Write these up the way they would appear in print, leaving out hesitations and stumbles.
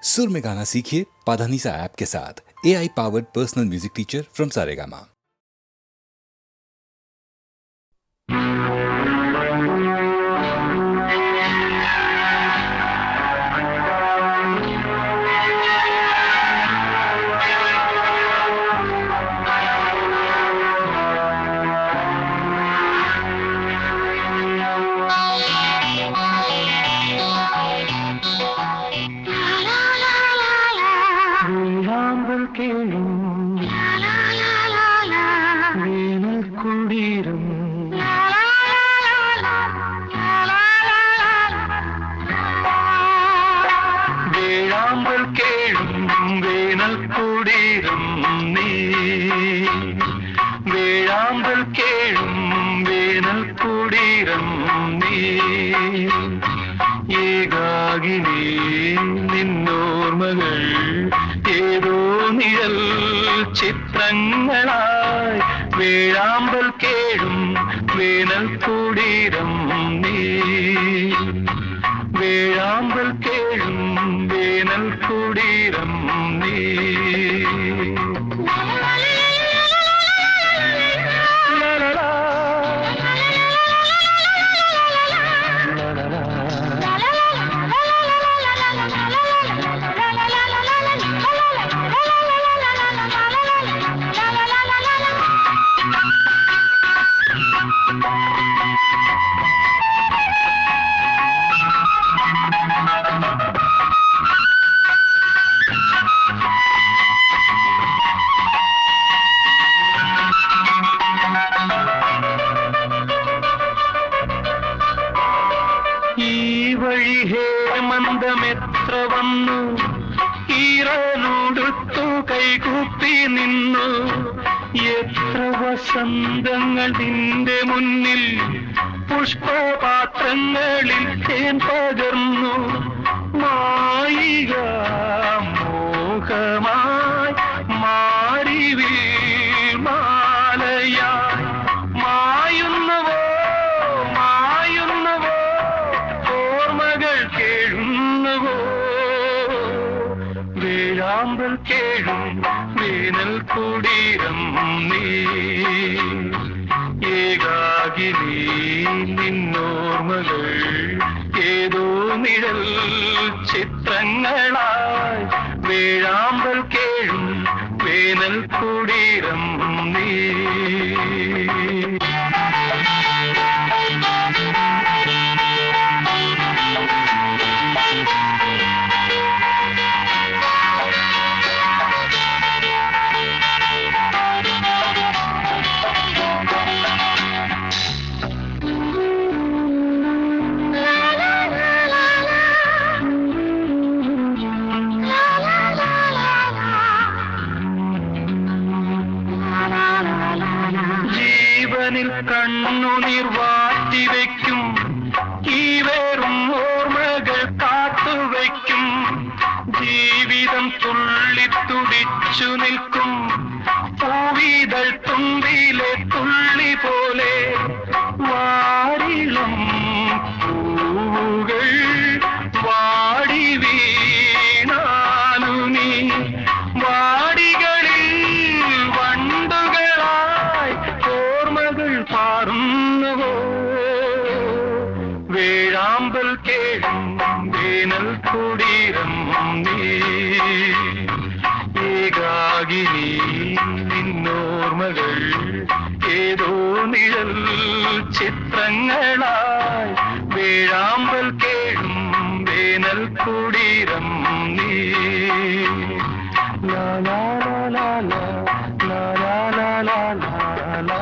सुर में गाना सीखिए पाधानीसा ऐप के साथ। AI powered personal music teacher from Saregama. നിന്നോർമ്മകൾ ഏതോ നിഴൽ ചിത്രങ്ങളായി വേഴാമ്പൽ കേഴും വേനൽ കുടീരം നീ വേഴാമ്പൽ കേഴും വേനൽ കുടീരം നീ ഹേമന്തമെത്ര വന്നു ഈറനോടുത്തു കൈകൂപ്പി നിന്നു എത്ര വസന്തങ്ങൾ നിന്റെ മുന്നിൽ പുഷ്പപാത്രങ്ങളിൽ തേൻ പകർന്നു മായിക മോഹമായി മാറിവിൽ മാലയായി മായുന്നവോ ഓർമ്മകൾ കേഴുന്നുവോ വേഴാമ്പൽ കേഴും വേനൽ കുടീരം നീ ഏകാകിനി നിന്നോർമ്മകൾ ഏതോ നിഴൽ ചിത്രങ്ങളായി വേഴാമ്പൽ കേഴും വേനൽ കുടീരം നീ കണ്ണുനീർ വാറ്റിവെക്കും ഈ വേറും ഓർമ്മകൾ കാത്തുവയ്ക്കും ജീവിതം തുള്ളിത്തുടിച്ചു നിൽക്കും പൂവിതൾ തുമ്പിലെ തുള്ളി പോലെ വാരിളം പൂവുകൾ വാടി വീണാലു നീ വാടികളിൽ വണ്ടുകളായി ഓർമ്മകൾ പാറുന്നുവോ വേഴാമ്പൽ കേഴും വേനൽ കുടീരം നീ ഏകാകിനി നിന്നോർമ്മകൾ ഏതോ നിഴൽ ചിത്രങ്ങളായി വേഴാമ്പൽ കേഴും വേനൽ കുടീരം നീ ലാ ലാ ലാ ലാ ലാ ലാ ലാ ലാ ലാ ലാ.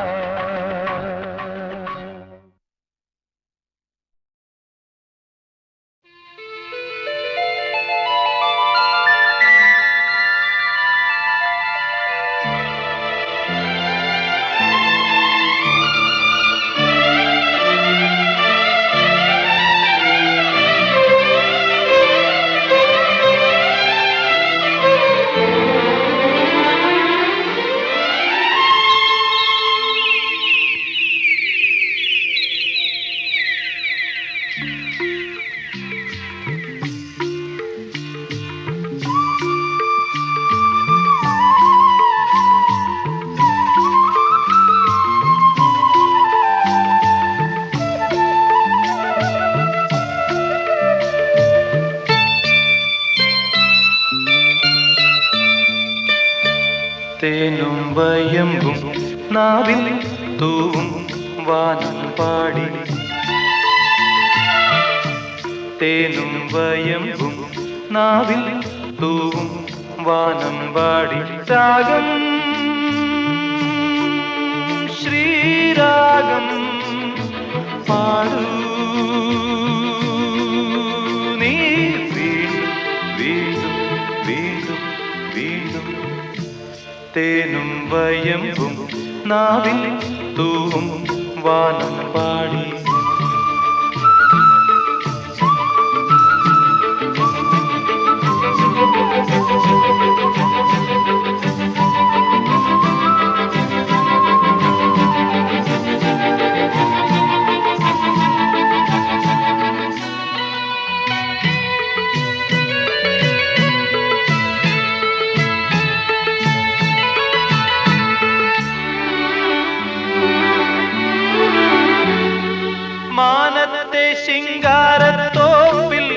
തേനും വയമ്പും നാവിൽ തൂവും വാനം പാടി തേനും വയമ്പും നാവിൽ തൂവും വാനം പാടി രാഗം ശ്രീരാഗം പാടൂ നീ വീണ്ടും വീണ്ടും വീണ്ടും വീണ്ടും തേനും വയമ്പും നാവിൽ തൂവും വാനം പാടി മാനത്തെ ശിങ്കാരത്തോപ്പിൽ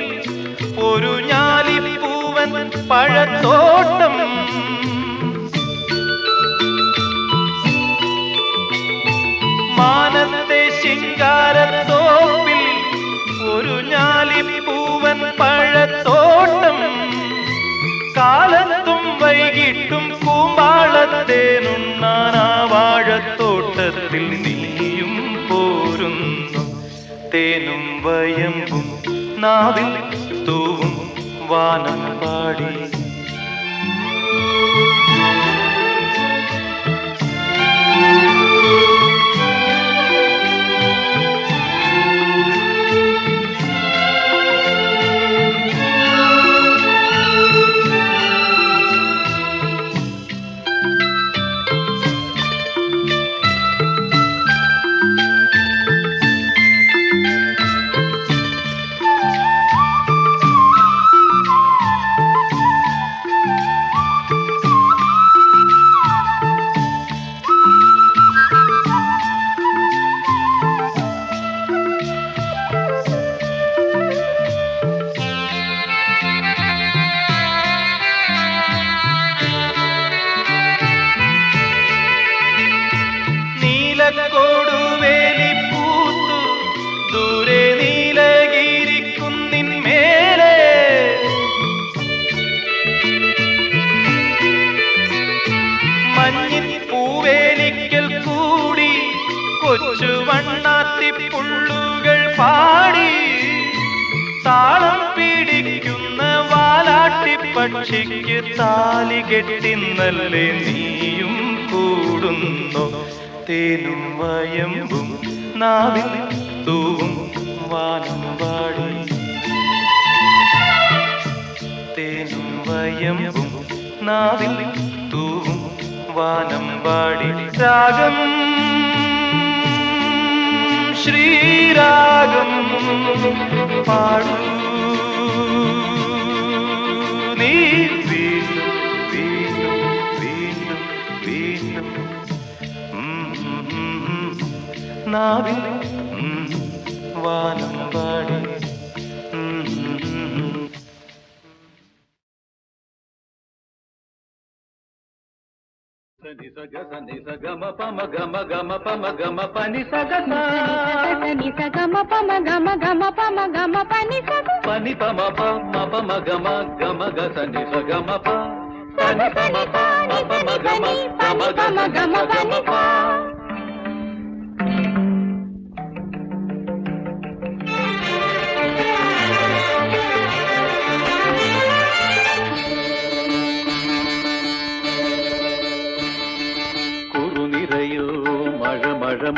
ഒരു ഞാലിപ്പൂവൻ പഴത്തോട്ടം മാനത്തെ ശിങ്കാരത്തോപ്പിൽ ഒരു ഞാലിപ്പൂവൻ പഴത്തോട്ടം കാലത്തും വൈകിട്ടും കൂമ്പാളത്തേനുണ്ണാനാ വാഴത്തോട്ടത്തിൽ നീയും പോരുന്നു തേനും വയമ്പും നാവിൽ തൂവും വാനം പാടി കൊടുവേലിപ്പൂത്തു ദൂരെ നീലഗിരിക്കുന്നിന്മേലെ മഞ്ഞിൻ പൂവേലിക്കൽ കൂടി കൊച്ചു വണ്ണാത്തിപ്പുള്ളുകൾ പാടി താളം പിടിക്കുന്ന വാലാട്ടിപ്പക്ഷിക്ക് താലി കെട്ടിന്നല്ലേ നീയും കൂടുന്നു തേനും വയമ്പും നാവിൽ തൂവും വാനം പാടി തേനും വയമ്പും നാവിൽ തൂവും വാനം പാടി രാഗം ശ്രീരാഗം പാടൂ നീ വീണ്ടും വീണ്ടും വീണ്ടും വീണ്ടും നാവിൽ വാനം പാടി సని సగ సని సగమ పమ గమ గమ పమ గమ పని సగ సని సగమ పమ గమ గమ పమ గమ పని సగ పని పమ పమ పమ గమ గమ గ సని సగమ ప పని పమ పమ పమ గమ గమ గ సని సగమ ప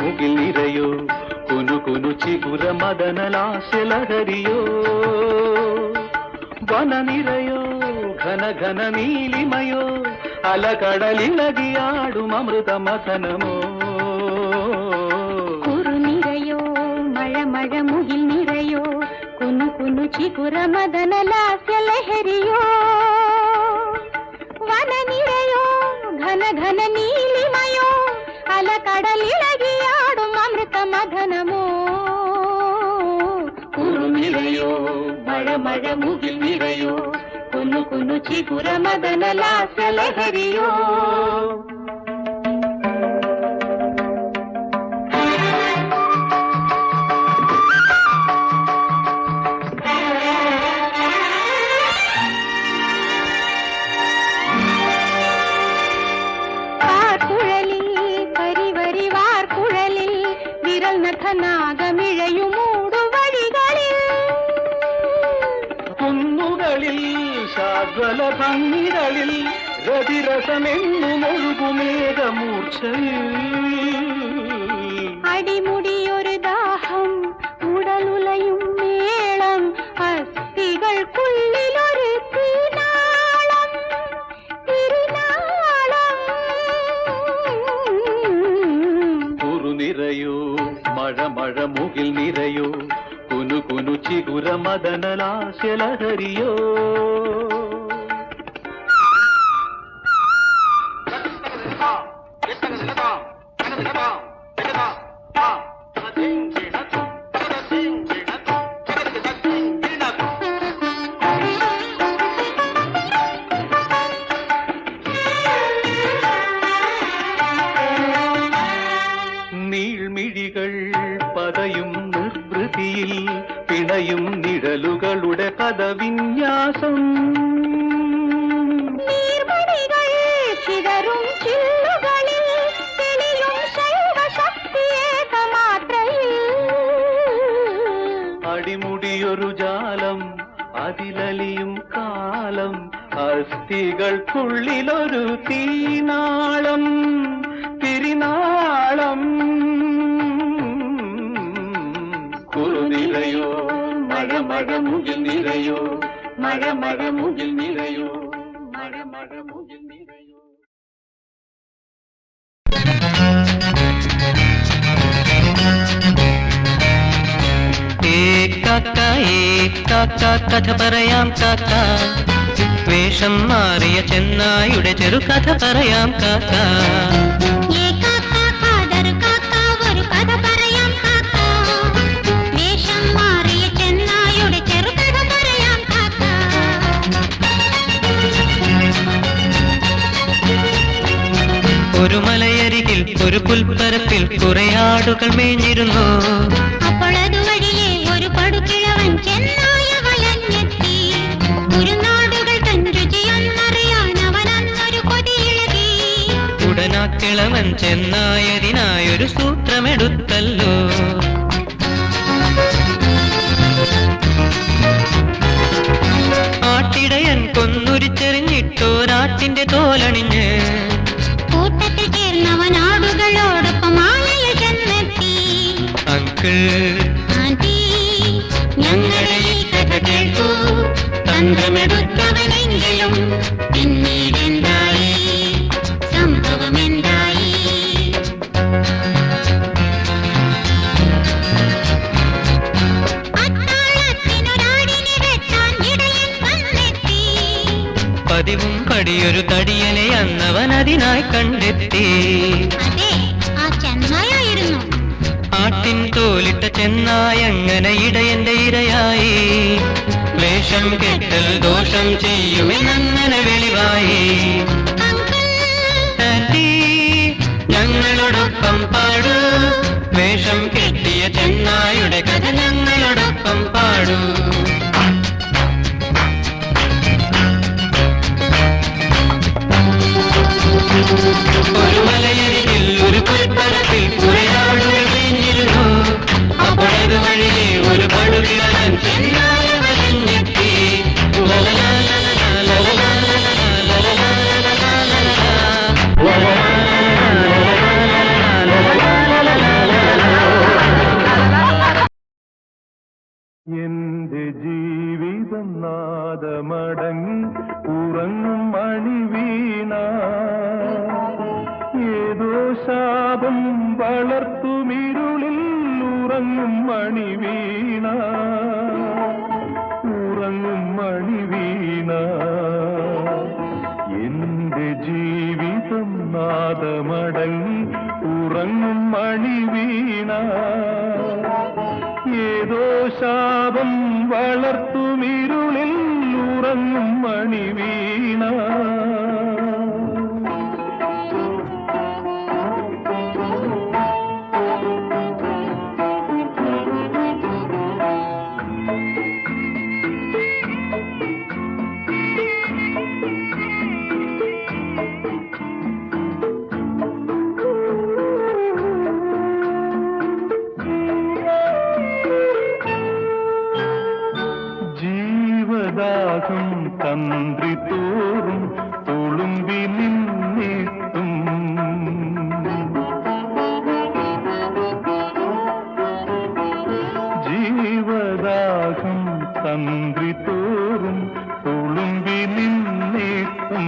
മുകിൽ നിറയോ കുനു കുനു ചിഗുര മദനലാസ്യലഹരിയോ വന നിറയോ ഘന ഘന നീലിമയോ അലകടലിളകിയാടും അമൃത മഥനമോ കുരു നിറയോ മഴ മഴ മുകിൽ നിറയോ കുനു കുനു ചിഗുര മദനലാസ്യലഹരിയോ വന നിറയോ ഘന ഘന നീലിമയോ അലകടലിളകിയാടും അമൃത മഥനമോ കുരു നിറയോ മഴ മഴ മുകിൽ നിറയോ കുനു കുനു കുനു ചിഗുര മദന ലാസ്യ ലഹരിയോ ഭംഗികളിൽ രതിരസമെന്നുമൊഴുകുമേഘമൂർച്ചയിൽ അടിമുടിയൊരു ദാഹം ഉടലുലയും മേളം അസ്ഥികൾക്കുള്ളിലൊരു തിരുനാളം തിരുനാളം കുറുനിറയോ മഴ മഴ മുകിൽ നിറയോ കുനു കുനു ചിഗുര മദന ലാസ്യ ലഹരിയോ നീൾമിഴികൾ പതയും നിർവൃതിയിൽ പിണയും നിഴലുകളുടെ പദവിന്യാസം നീർമണികൾ ചിതറും ചില്ലുകളിൽ തെളിയും ശൈവശക്തിയേകമാത്രയിൽ അടിമുടിയൊരു ജാലം അതിലലിയും കാലം അസ്ഥികൾക്കുള്ളിലൊരു തീനാളം തിരിനാളം കുറുനിരയോ മഴ മഴ മുകിൽ നിറയോ മഴ മഴ മുകിൽ നിറയോ മഴ മഴ മുകിൽ നിറയോ കഥ പറയാം കാക്ക വേഷം മാറിയ ചെന്നായുടെ ചെറു കഥ പറയാം കാക്ക ഒരു മലയരികിൽ ഒരു പുൽപ്പരപ്പിൽ കുറെ ആടുകൾ മേഞ്ഞിരുന്നു. അപ്പോൾ അതുവഴിയെ ഒരു പടുകിഴവൻ ചെന്നായ വളഞ്ഞെത്തി. കുരുനാടുകൾ തൻ രുചിയൊന്നറിയാൻ അവനന്നൊരു കൊതിയിളകി. ഉടനാ കിളവൻ ചെന്നായതിനായൊരു സൂത്രമെടുത്തല്ലോ. ആട്ടിടയൻ കൊന്നുരിച്ചെറിഞ്ഞിട്ടോരാട്ടിന്റെ തോലണിഞ്ഞ് കൂട്ടത്തിൽ ചേർന്നവൻ ആടുകളോടൊപ്പം ആലയിൽ ചെന്നെത്തി. അങ്കിൾ ആന്റി ഞങ്ങളുടെ ഈ കഥ കേട്ടു. തന്ത്രമെടുത്തവനെങ്കിലും പിന്നീടെന്തായി, സംഭവമെന്തായി? അത്താഴത്തിനൊരാടിനെ വെട്ടാൻ ഇടയൻ വന്നെത്തി. പതിവും പടിയൊരു തടിയനെ അന്നവൻ അതിനായി കണ്ടെത്തി. അതെ, ആ ചെന്നായായിരുന്നു. ആട്ടിൻ തോലിട്ട ചെന്നായങ്ങനെ ഇടയന്റെ ഇരയായി. വേഷം കെട്ടൽ ദോഷം ചെയ്യുമെന്നങ്ങനെ വെളിവായി. ആന്റി ഞങ്ങളോടൊപ്പം പാടൂ, വേഷം കെട്ടിയ ചെന്നായുടെ കഥ ഞങ്ങളോടൊപ്പം പാടൂ. ഒരു മലയരികിൽ ഒരു പുൽപ്പരപ്പിൽ കുറയാടുകൾ വീഞ്ഞിരുന്നു. അപ്പോഴത് വഴിയെ ഒരു പടുകിഴവൻ ചെന്നായ വലഞ്ഞെത്തി. എന്റെ ജീവിതം നാദമടങ്ങി ഉറങ്ങും മണിവീണ, ഏതോ ശാപം വളർത്തുമിരുളിൽ ഉറങ്ങും മണിവീണ, ഉറങ്ങും മണിവീണ. എന്റെ ജീവിതം നാദമടങ്ങി ഉറങ്ങും മണിവീണ, ഏതോ ശാപം വളർത്തുമിരുളിൽ ഉറങ്ങും മണിവീണ ജീവദാഹം തന്ത്രി തോറും തുളുമ്പി നിന്നിട്ടും ജീവദാഹം തന്ത്രി തോറും തുളുമ്പി നിന്നിട്ടും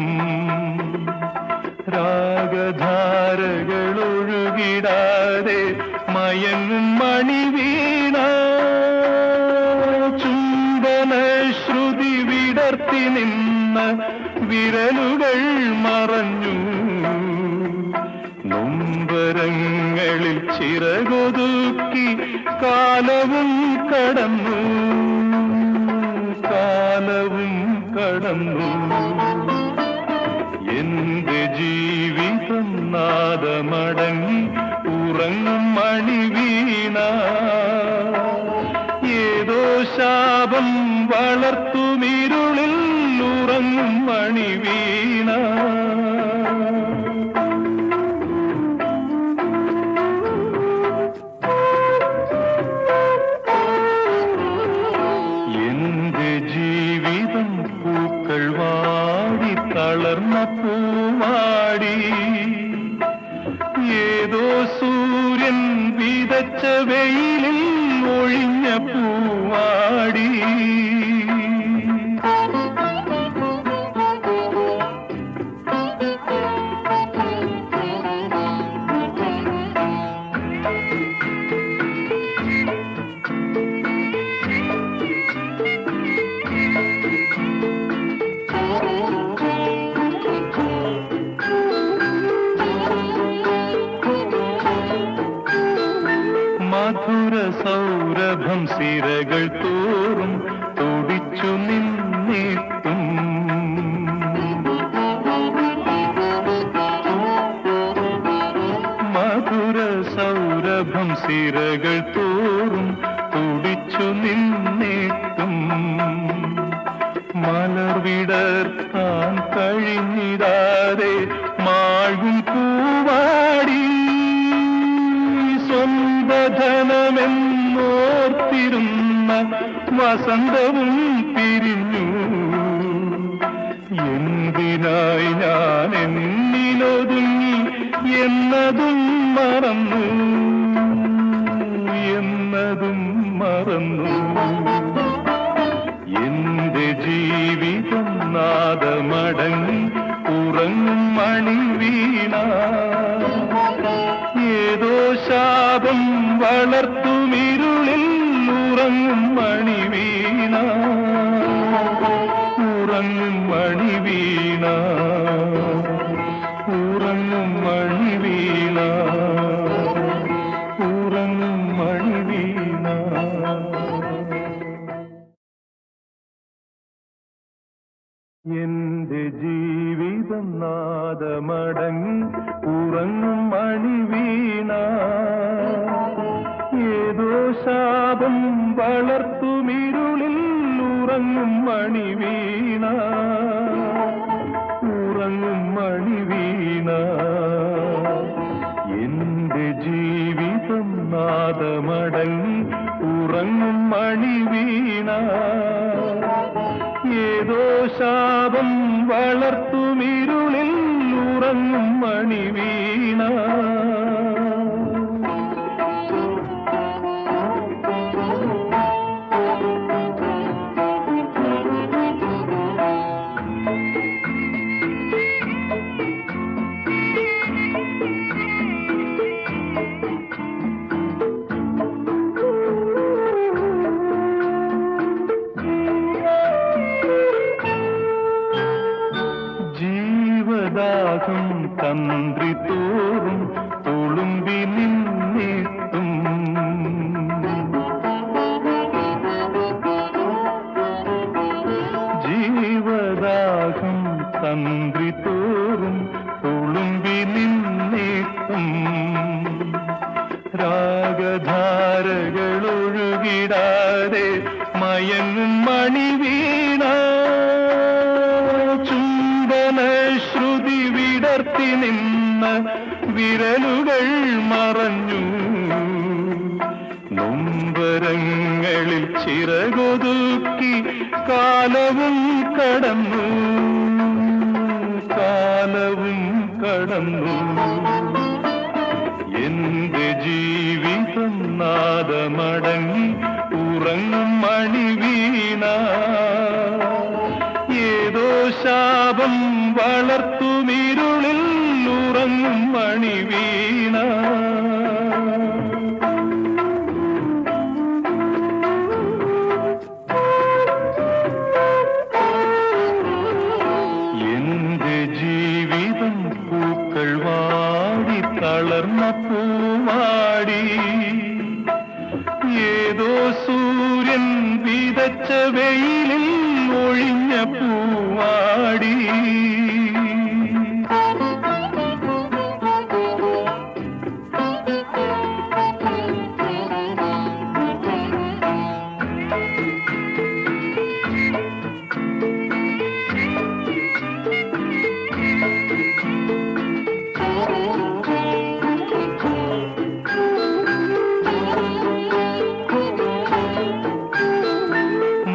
രാഗധാരകളൊഴുകിടാതെ മയങ്ങും മണിവീണ ശ്രുതി വിടർത്തി നിന്ന വിരലുകൾ മറഞ്ഞു നൊമ്പരങ്ങളിൽ ചിറകൊതുക്കി കാലവും കടന്നു കാലവും കടന്നു എന്റെ ജീവിതം നാദമടങ്ങി ഉറങ്ങും മണിവീണ ഏതോ ശാപം വളർത്തുമിരുളിൽ ഉറങ്ങും മണിവീണ എന്റെ ജീവിതം പൂക്കൾ വാടി തളർന്ന പൂവാടി ഏതോ സൂര്യൻ വിതച്ച വെയിലിൽ ഒഴിഞ്ഞ പൂവാടി മധുര സൗരഭം സിരകൾ തോറും തുടിച്ചു നിന്നിട്ടും മധുര സൗരഭം സിരകൾ തോറും തുടിച്ചു നിന്നിട്ടും മലർവിടർത്താൻ കഴിഞ്ഞിടാതെ മാഴും പൂവാടി സ്വന്തധനമെന്നോർത്തിരുന്ന വസന്തവും പിരിഞ്ഞു എന്തിനായി ഞാൻ എന്നിലൊതുങ്ങി എന്നതും മറന്നു എന്നതും മറന്നു എന്റെ ജീവിതം നാദമടങ്ങി ഉറങ്ങും മണിവീണ ഏതോ ശാപം വളർത്തുമിരുളിൽ ഉറങ്ങും മണിവീണ ഉറങ്ങും മണിവീണ ഉറങ്ങും മണിവീണ ഉറങ്ങും മണിവീണ എന്റെ ജീവിതം നാദമടങ്ങി ഉറങ്ങും മണിവീണ ഏതോ ശാപം വളർത്തുമിരുളിൽ ഉറങ്ങും മണിവീണ ഉറങ്ങും മണിവീണ എന്റെ ജീവിതം നാദമടങ്ങി ഉറങ്ങും മണിവീണ ഏതോ ശാപം വളർത്തുമിരുളിൽ ഉറങ്ങും മണിവീണ ജീവദാഹം തന്ത്രി തോറും തുളുമ്പി നിന്നിട്ടും ജീവദാഹം രാഗം തന്ത്രി തോറും തുളുമ്പി നിന്നിട്ടും രാഗധാരകളൊഴുകിടാതെ മയങ്ങും മണിവീണ ചുംബന ശ്രുതി വിടർത്തി നിന്ന വിരലുകൾ മറഞ്ഞു നൊമ്പരങ്ങളിൽ ചിറകൊതുക്കി കാലവും കടന്നു എന്റെ ജീവിതം നാദമടങ്ങി ഉറങ്ങും മണിവീണ ഏതോ ശാപം വളർത്തുമിരുളിൽ ഉറങ്ങും മണിവീണ എന്റെ ജീവിതം പൂക്കൾ വാടി തളർന്ന പൂവാടി ഏതോ സൂര്യൻ വിതച്ച വെയിലിൽ ഒഴിഞ്ഞ പൂവാടി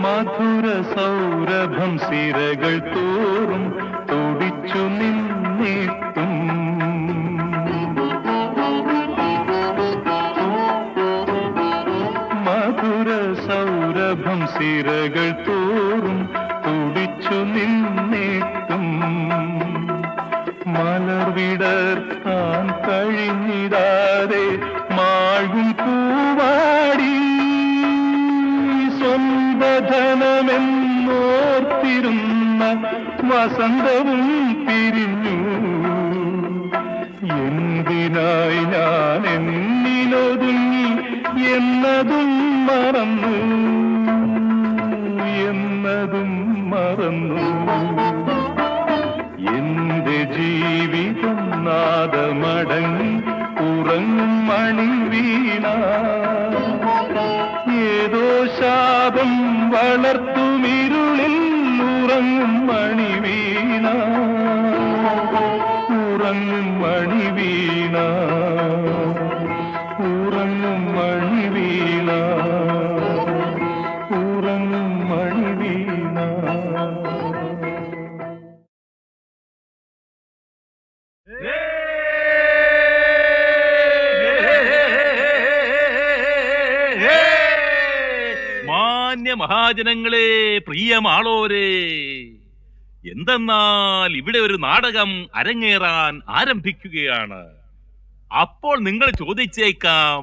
മധുര സൗരഭം സിരകൾ തോറും തുടിച്ചു നിന്നിട്ടും മധുര സൗരഭം സിരകൾ തോറും തുടിച്ചു നിന്നിട്ടും മലർവിടർത്താൻ കഴിഞ്ഞിടാതെ മാഴും പൂവാടി സ്വന്തധനമെന്നോർത്തിരുന്ന വസന്തവും പിരിഞ്ഞു എന്തിനായി ഞാൻ എന്നിലൊതുങ്ങി എന്നതും മറന്നു എന്റെ ജീവിതം നാദമടങ്ങി ഉറങ്ങും മണിവീണ ഏതോ ശാപം വളർത്തുമിരുളിൽ ഉറങ്ങും മണിവീണ ഉറങ്ങും മണിവീണ ഉറങ്ങും മണിവീണ ഉറങ്ങും മണിവീണ. മഹാജനങ്ങളെ, പ്രിയമാളോരെ, എന്തെന്നാൽ ഇവിടെ ഒരു നാടകം അരങ്ങേറാൻ ആരംഭിക്കുകയാണ്. അപ്പോൾ നിങ്ങൾ ചോദിച്ചേക്കാം,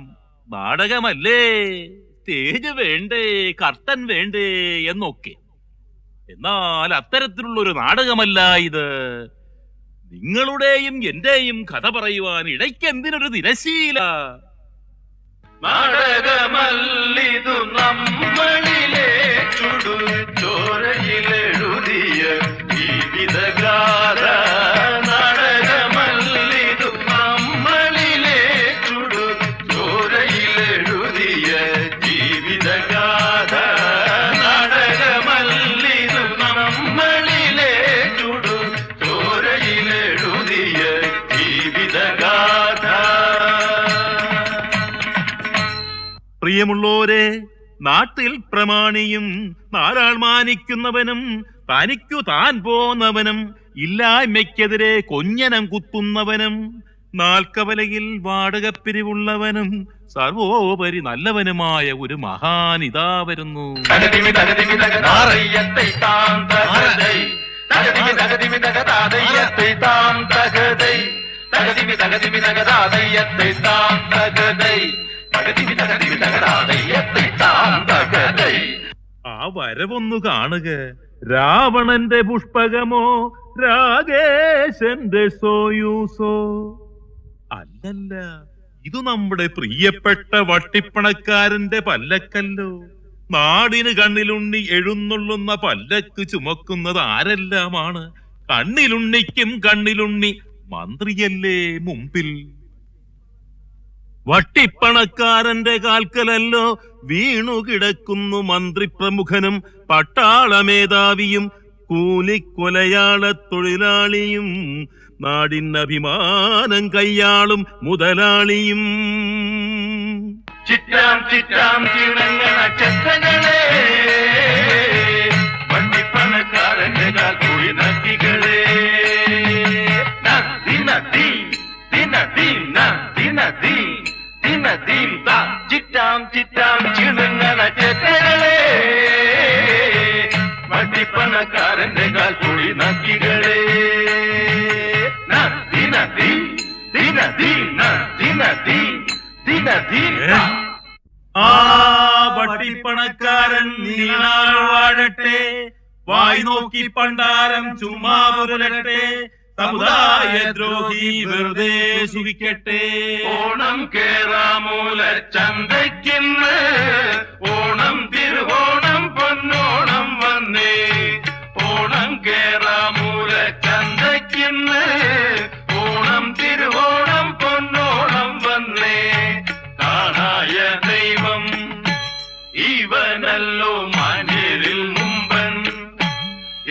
നാടകമല്ലേ, സ്റ്റേജ് വേണ്ടേ, കർട്ടൻ വേണ്ടേ എന്നൊക്കെ. എന്നാൽ അത്തരത്തിലുള്ള ഒരു നാടകമല്ല ഇത്. നിങ്ങളുടെയും എന്റെയും കഥ പറയുവാൻ ഇടയ്ക്ക് എന്തിനൊരു തിരശീല. നാടകമല്ലിതു നമ്മളിലെ ചുടു ചോരയിലെഴുതിയ ജീവിതഗാഥ. നാടകമല്ലിതു നമ്മളിലെ ചുടു ചോരയിലെഴുതിയ ജീവിതഗാഥ. നാടകമല്ലിതു നമ്മളിലെ ചുടു ചോരയിലെഴുതിയ ജീവിതഗാഥ. പ്രിയമുള്ളോരെ, നാട്ടിൽ പ്രമാണിയും നാലാൾ മാനിക്കുന്നവനും തനിക്കു താൻ പോന്നവനും ഇല്ലായ്മയ്ക്കെതിരെ കൊഞ്ഞനം കുത്തുന്നവനും നാൽക്കവലയിൽ വാടകപ്പിരിവുള്ളവനും സർവോപരി നല്ലവനുമായ ഒരു മഹാനിതാ വരുന്നു. ആ വരവൊന്നു കാണുക. രാവണന്റെ പുഷ്പകമോ രാഗേശന്റെ സോയൂസോ? അല്ലല്ല, ഇത് നമ്മുടെ പ്രിയപ്പെട്ട വട്ടിപ്പണക്കാരന്റെ പല്ലക്കല്ലോ. നാടിന് കണ്ണിലുണ്ണി എഴുന്നള്ളുന്ന പല്ലക്ക് ചുമക്കുന്നത് ആരെല്ലാമാണ്? കണ്ണിലുണ്ണിക്കും കണ്ണിലുണ്ണി മന്ത്രിയല്ലേ മുമ്പിൽ. വട്ടിപ്പണക്കാരന്റെ കാൽക്കലല്ലോ വീണു കിടക്കുന്നു മന്ത്രിപ്രമുഖനും പട്ടാള മേധാവിയും കൂലിക്കൊലയാള തൊഴിലാളിയും നാടിനഭിമാനം കയ്യാളും മുതലാളിയും. ചിറ്റാം ചിറ്റാം ചിണങ്ങണ ചെത്തങ്ങളെ, വണ്ടിപ്പണക്കാരന്റെ കാൽക്കുഴി നക്കികളെ. ചിറ്റാം ചിറ്റാം ചിണങ്ങണ ചെത്തങ്ങളെ, വണ്ടിപ്പണക്കാരന്റെ കാൽക്കുഴി നക്കികളെ. ആ വട്ടിപ്പണക്കാരൻ നീളാൾ വാഴട്ടെ, വായി നോക്കി പണ്ടാരം ചുമ്മാ പുരളട്ടെ, സമുദായ ദ്രോഹി വെറുതെ സുഖിക്കട്ടെ. ഓണം കേറാമൂല ചന്തയ്ക്കിന്ന്, ഓണം തിരുവോണം പൊന്നോണം വന്നേ. ഓണം കേറാമൂല ചന്തയ്ക്കിന്ന്, ഓണം തിരുവോണം പൊന്നോണം വന്നേ. കാണായ ദൈവം ഇവനല്ലോ മാന്യരിൽ മുമ്പൻ,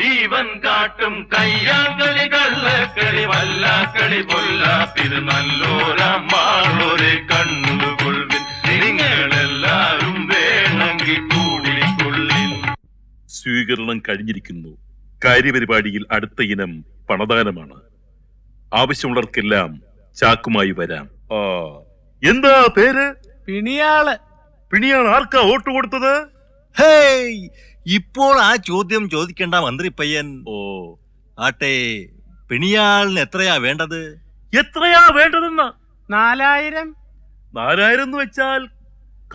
ഇവൻ കാട്ടും കയ്യാങ്കളി കള്ളക്കളി വല്ലാക്കളി പൊല്ലാപ്പിത് നല്ലോരാമാളൊരെ കണ്ണുകൊള്ളിൻ, നിങ്ങളെല്ലാരും വേണമെങ്കിൽ കൂടിക്കൊള്ളിൻ. സ്വീകരണം കഴിഞ്ഞിരിക്കുന്നു. കാര്യപരിപാടിയിൽ അടുത്ത ഇനം പണദാനമാണ്. ആവശ്യമുള്ളവർക്കെല്ലാം ചാക്കുമായി വരാം. എന്താ പേര്? പിണിയാള്. പിണിയാൾ ആർക്കാ വോട്ട് കൊടുത്തത്? ഹേയ്, ഇപ്പോൾ ആ ചോദ്യം ചോദിക്കേണ്ട മന്ത്രി പയ്യൻ. ആട്ടെ, പിണിയാളിന് എത്രയാ വേണ്ടത്? എത്രയാ വേണ്ടതെന്ന്? 4000. 4000 എന്ന് വെച്ചാൽ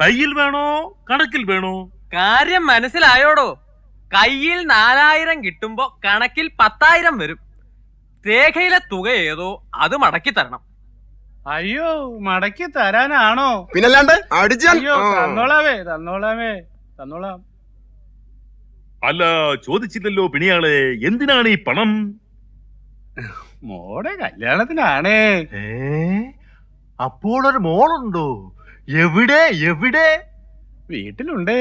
കയ്യിൽ വേണോ കണക്കിൽ വേണോ? കാര്യം മനസ്സിലായോടോ? കയ്യിൽ 4000 കിട്ടുമ്പോ കണക്കിൽ 10,000 വരും. രേഖയിലെ തുക ഏതോ അത് മടക്കി തരണം. അയ്യോ, മടക്കി തരാനാണോ? പിന്നല്ലാണ്ട് അടിച്ചാൽ. അയ്യോ, തന്നോളാം. അല്ല, ചോദിച്ചില്ലല്ലോ പിണിയാളെ, എന്തിനാണ് ഈ പണം? മോടെ കല്യാണത്തിനാണേ. അപ്പോൾ ഒരു മോളുണ്ടോ? എവിടെ എവിടെ? വീട്ടിലുണ്ട്.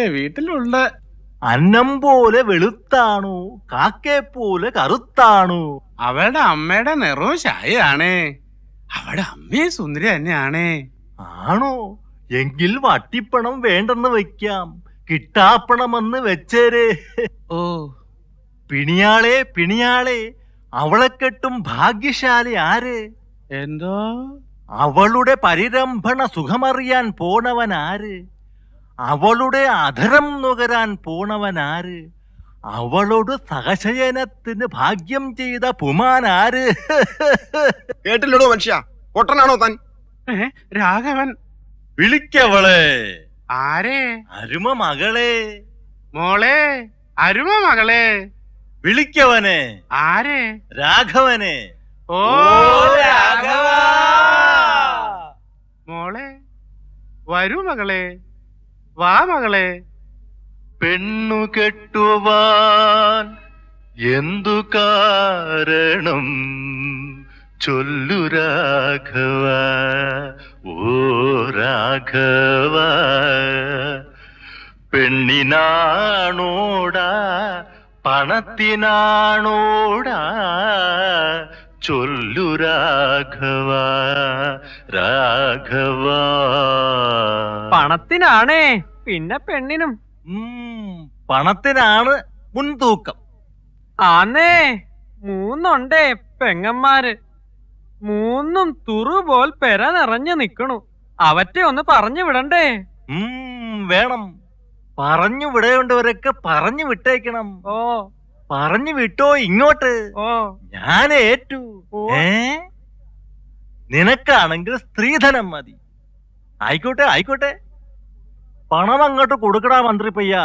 അന്നം പോലെ വെളുത്താണോ കാക്കയെ പോലെ കറുത്താണോ? അവളുടെ അമ്മയുടെ നിറവും ശായാണേ. അവളുടെ അമ്മയെ സുന്ദരി തന്നെയാണേ. ആണോ? എങ്കിൽ വട്ടിപ്പണം വേണ്ടെന്ന് വെക്കാം, കിട്ടാപ്പണമെന്ന് വെച്ചേരേ. ഓ, പിണിയാളെ, അവളെ കെട്ടും ഭാഗ്യശാലി ആര്? എന്തോ? അവളുടെ പരിരംഭണ സുഖമറിയാൻ പോണവനാര്? അവളുടെ അധരം നുകരാൻ പോണവനാര്? അവളോട് സഹശയനത്തിന് ഭാഗ്യം ചെയ്ത പുമാനാര്? കേട്ടില്ലടോ മനുഷ്യ, പൊട്ടനാണോ താൻ? രാഘവൻ. വിളിക്കവളെ. ആരെ? അരുമ മകളെ. മോളെ, അരുമ മകളെ. വിളിക്കവനെ. ആരെ? രാഘവനെ. ഓ, രാഘവ. മോളെ, വരൂ മകളെ, വാ മകളെ. പെണ്ണു കെട്ടുവാൻ എന്തു കാരണം ചൊല്ലു രാഘവ, ഓ രാഘവ. പെണ്ണിനാണോടാ പണത്തിനാണോടാ ചൊല്ലു രാഘവ, രാഘവ. പണത്തിനാണേ, പിന്നെ പെണ്ണിനും. പണത്തിനാണ് മുൻതൂക്കം. ആന്നേ, 3 പെങ്ങന്മാര്. 3 തുറുപോൽ പെര നിറഞ്ഞു നിക്കണു. അവറ്റെ ഒന്ന് പറഞ്ഞു വിടണ്ടേ? വേണം. പറഞ്ഞു വിടേണ്ടവരൊക്കെ പറഞ്ഞു വിട്ടേക്കണം. ഓ, പറഞ്ഞു വിട്ടോ ഇങ്ങോട്ട്. ഓ, ഞാൻ ഏറ്റു. നിനക്കാണെങ്കിൽ സ്ത്രീധനം മതി. ആയിക്കോട്ടെ. പണം അങ്ങോട്ട് കൊടുക്കടാ മന്ത്രി പയ്യ.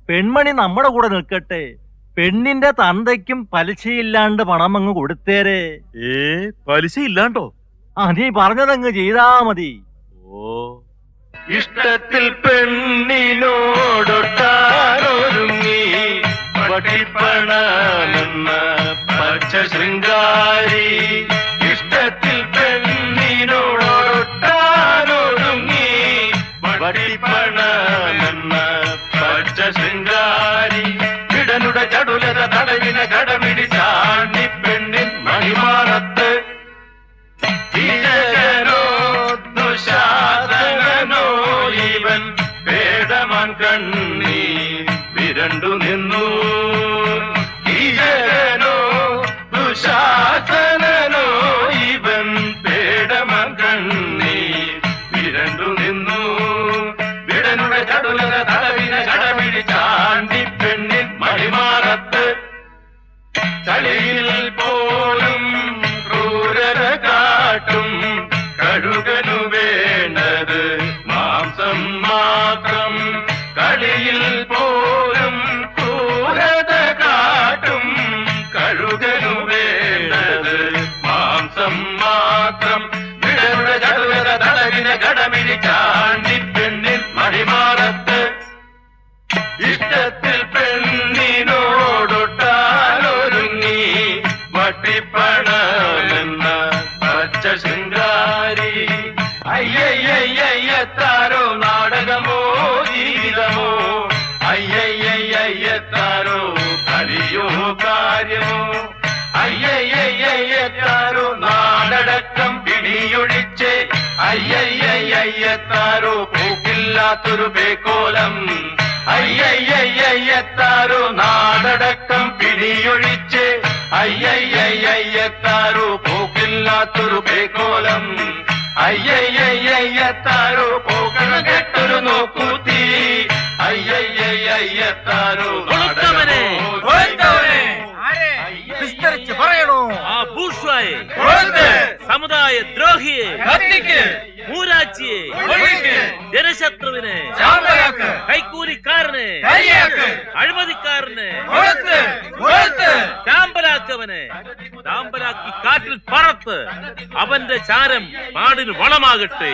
പെൺമണി നമ്മുടെ കൂടെ നിൽക്കട്ടെ. പെണ്ണിന്റെ തന്തയ്ക്കും പലിശയില്ലാണ്ട് പണം അങ്ങ് കൊടുത്തേരെ. പലിശ ഇല്ലാണ്ടോ? നീ പറഞ്ഞതങ്ങ് ചെയ്താ മതി. ഓ, ഇഷ്ടത്തിൽ പെണ്ണിനോടൊട്ടാനൊരുങ്ങി വട്ടിപ്പണമെന്ന പച്ച ശൃംഗാരി ഇഷ്ടത്തിൽ പെണ്ണിനോടൊട്ടാനൊരുങ്ങി വട്ടിപ്പണമെന്ന പച്ച ശൃംഗാരി ഇടനുട ചടുലത തടവിന കടമിടി ചാണ്ടി പെണ്ണിൻ മണിമാറത്ത് ദുശാസനോ ഇവൻ പേടമാൻ കണ്ണി വിരണ്ടു നിന്നു ഈജനോ ദുശാസനോ ഇവൻ പേടമാൻ കണ്ണി വിരണ്ടു നിന്നു വിടനുടെ ചടുലത തടവിന കടമിടി ചാണ്ടി പെണ്ണിൻ മണിമാറത്ത് തളിയിൽ പോലും ക്രൂരത കാട്ടും കഴുകനു വേണ്ടത് മാംസം മാത്രം കളിയിൽ പോലും ക്രൂരത കാട്ടും കഴുകനു വേണ്ടത് മാംസം മാത്രം വിടരുടെ ചടുലത തടവിന കടമിടി ചാണ്ടി പെണ്ണിൻ മണിമാറത്ത് ഇഷ്ടത്തിൽ പെണ്ണിനോടൊട്ടാനൊരുങ്ങി വട്ടിപ്പണമെന്ന പച്ച ശൃംഗാരി അയ്യയ്യയ്യത്താരോ നാടകമോ ജീവിതമോ അയ്യയ്യയ്യത്താരോ കളിയോ കാര്യമോ അയ്യയ്യയ്യത്താരോ നാടടക്കം പിടിയൊഴിച്ച് അയ്യയ്യയ്യത്താരോ പോക്കില്ലാത്തൊരു പേക്കോലം അയ്യയ്യയ്യത്താരോ നാടടക്കം പിടിയൊഴിച്ച് അയ്യയ്യയ്യത്താരോ പോക്കില്ലാത്തൊരു പേക്കോലം അയ്യയ്യയ്യത്താരോ പോക്കണ കെട്ടൊരു നോക്കൂത്തി അയ്യയ്യയ്യത്താരോ വിസ്തരിച്ച് പറയണോ ആ ബൂർഷ്വായെ സമുദായ ദ്രോഹിയെ മൂരാച്ചിയെ ജനശത്രുവിനെ കൈക്കൂലിക്കാരനെ അഴിമതിക്കാരനെ ചാമ്പലാക്കവനെ ചാമ്പലാക്കി കാറ്റിൽ പറത്ത് അവന്റെ ചാരം നാടിന് വളമാകട്ടെ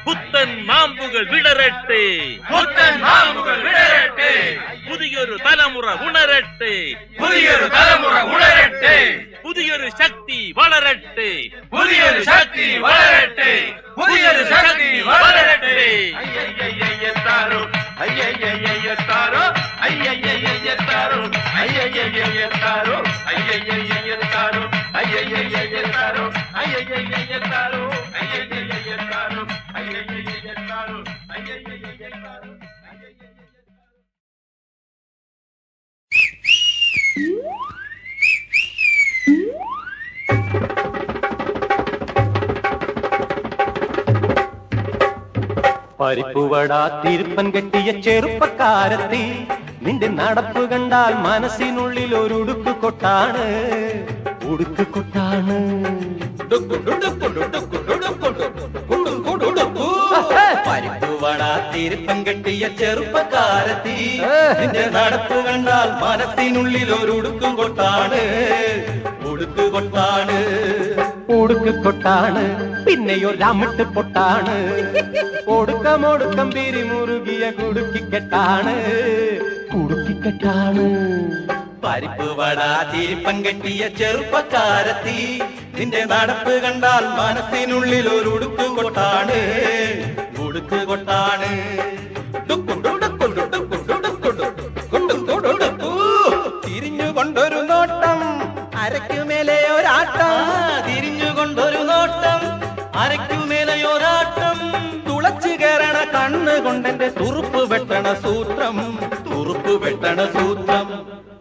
പുത്തൻ മാമ്പുകൾ വിടരട്ടെ പുത്തൻ മാമ്പുകൾ വിടരട്ടെ പുതിയൊരു തലമുറ ഉണരട്ടെ പുതിയൊരു തലമുറ ഉണരട്ടെ പുതിയൊരു ശക്തി വളരട്ടെ പുതിയൊരു ശക്തി വളരട്ടെ പുതിയൊരു ശക്തി വളരട്ടെ അയ്യയ്യയ്യത്താരോ അയ്യയ്യയ്യത്താരോ അയ്യയ്യയ്യത്താരോ അയ്യയ്യയ്യത്താരോ അയ്യയ്യയ്യത്താരോ അയ്യയ്യയ്യത്താരോ അയ്യയ്യയ്യത്താരോ അയ്യയ്യയ്യത്താരോ അയ്യയ്യയ്യത്താരോ അയ്യയ്യയ്യത്താരോ പരിപ്പുവട തിരുപ്പൻ കെട്ടിയ ചെറുപ്പക്കാരത്തി നിന്റെ നടപ്പ് കണ്ടാൽ മനസ്സിനുള്ളിൽ ഒരു ഉടുക്ക് കൊട്ടാണ് ഉടുക്ക് കൊട്ടാണ് പരിപ്പുവട തിരുപ്പൻ കെട്ടിയ ചെറുപ്പക്കാരത്തി നിന്റെ നടപ്പ് കണ്ടാൽ മനസ്സിനുള്ളിൽ ഒരു ഉടുക്ക് കൊട്ടാണ് ഉടുക്ക് കൊട്ടാണ് ഉടുക്ക് കൊട്ടാണ് പിന്നെയോ രാമിട്ട് പൊട്ടാണ് ഒടുക്കം പിരിമുറുകിയ കുടുക്കിക്കെട്ടാണ് കുടുക്കിക്കെട്ടാണ് പരിപ്പ് വട തിരുപ്പൻ കെട്ടിയ ചെറുപ്പക്കാരത്തി നിന്റെ നടപ്പ് കണ്ടാൽ മനസ്സിനുള്ളിൽ ഒരു ഉടുക്ക് കൊട്ടാണ് ഉടുക്ക് കൊട്ടാണ് തിരിഞ്ഞുകൊണ്ടൊരു നോട്ടം അരയ്ക്കുമേലെ ഒരാട്ടം തിരിഞ്ഞുകൊണ്ടൊരു നോട്ടം അരയ്ക്കുമേലയൊരാട്ടം തുളച്ചു കയറണ കണ്ണുകൊണ്ടെന്റെ തുറുപ്പ് വെട്ടണ സൂത്രം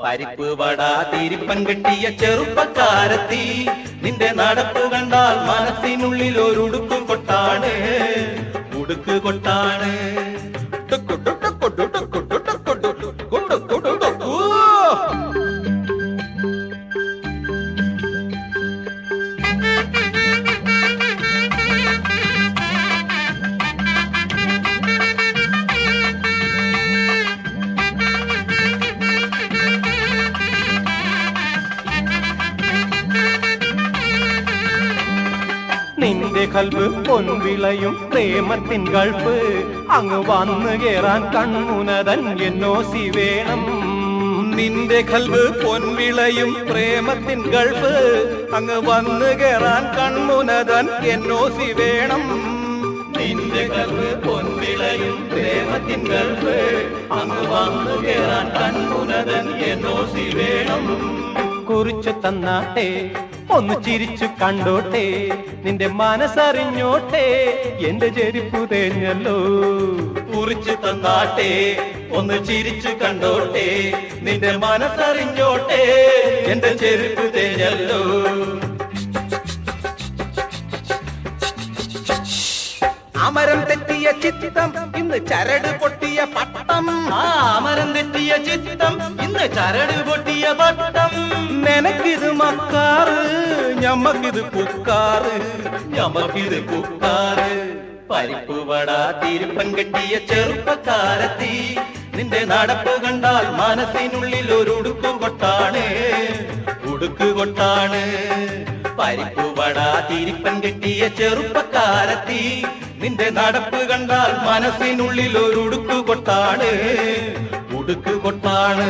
പരിപ്പ് വട തിരുപ്പൻ കെട്ടിയ ചെറുപ്പക്കാരത്തി നിന്റെ നടപ്പ് കണ്ടാൽ മനസ്സിനുള്ളിൽ ഒരു ഉടുക്ക് കൊട്ടാണ് ഉടുക്ക് കൊട്ടാണ് നിന്റെ കൽബ് പൊൻവിളയും പ്രേമത്തിൻ ഗൾഫ് അങ്ങ് വന്നു കേറാൻ കൺമുനതൻ എന്നോസി വേണം. നിന്റെ കൽവ് പൊൻവിളയും പ്രേമത്തിൻ ഗൾഫ് അങ്ങ് വന്നു കേറാൻ കൺമുനതൻ എന്നോസി വേണം. നിന്റെ കൽവ് പൊൻവിളയും പ്രേമത്തിൻ ഗൾഫ് അങ്ങ് വന്നു കേറാൻ കൺമുനതൻ എന്നോസി വേണം. കുറിച്ചു തന്നാട്ടെ ഒന്ന് ചിരിച്ചു കണ്ടോട്ടെ നിന്റെ മനസ്സറിഞ്ഞോട്ടെ എന്റെ ചെരുപ്പു തേഞ്ഞല്ലോ. കുറിച്ചു തന്നാട്ടെ ഒന്ന് ചിരിച്ചു കണ്ടോട്ടെ നിന്റെ മനസ്സറിഞ്ഞോട്ടെ എന്റെ ചെരുപ്പു തേഞ്ഞല്ലോ. അമരം തെറ്റിയ ചിത്തം ഇന്ന് ചരട് പൊട്ടിയ പട്ടം. അമരം തെറ്റിയ ചിത്തം ഇന്ന് ചരട് പൊട്ടിയ പട്ടം. നിനക്കിത് മക്കാറ് ഞമ്മക്കിത് പുക്കാറ് ഞമ്മക്കിത് പുക്കാറ്. പരിപ്പുവട തിരുപ്പൻ കെട്ടിയ ചെറുപ്പക്കാരത്തി നിന്റെ നടപ്പ് കണ്ടാൽ മനസ്സിനുള്ളിൽ ഒരു ഉടുക്ക് കൊട്ടാണ് ഉടുക്ക് കൊട്ടാണ്. പരിപ്പുവട തിരുപ്പൻ കെട്ടിയ ചെറുപ്പക്കാരത്തി നിന്റെ നടപ്പ് കണ്ടാൽ മനസ്സിനുള്ളിൽ ഒരു ഉടുക്ക് കൊട്ടാണ് ഉടുക്ക് കൊട്ടാണ്.